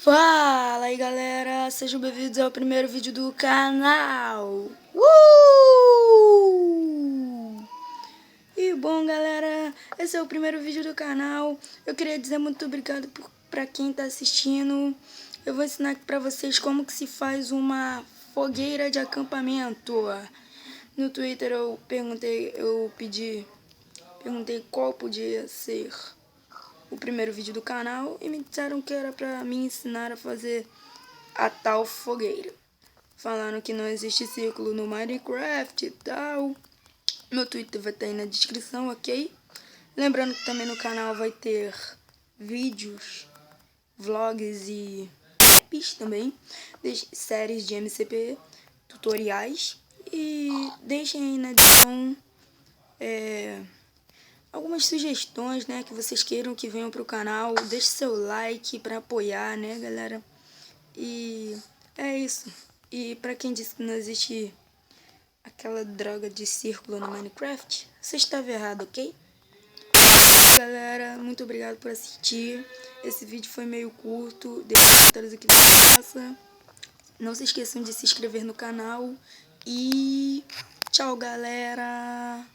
Fala aí sejam bem-vindos ao primeiro vídeo do canal. E bom galera, esse é o primeiro vídeo do canal. Eu queria dizer muito obrigado pra quem tá assistindo. Eu vou ensinar aqui pra vocês como que se faz uma fogueira de acampamento. No Twitter eu perguntei qual podia ser o primeiro vídeo do canal e me disseram que era pra me ensinar a fazer a tal fogueira. Falaram que não existe círculo no Minecraft e tal. Meu Twitter vai estar aí na descrição, ok? Lembrando que também no canal vai ter vídeos, vlogs e apps também, séries de MCP, tutoriais. E deixem aí na descrição algumas sugestões, né, que vocês queiram que venham pro canal. Deixe seu like para apoiar, né, galera? E é isso. E pra quem disse que não existe aquela droga de círculo no Minecraft, você estava errado, ok? Galera, muito obrigado por assistir. Esse vídeo foi meio curto. Deixe nos comentários o que você pensa. Não se esqueçam de se inscrever no canal. E tchau, galera!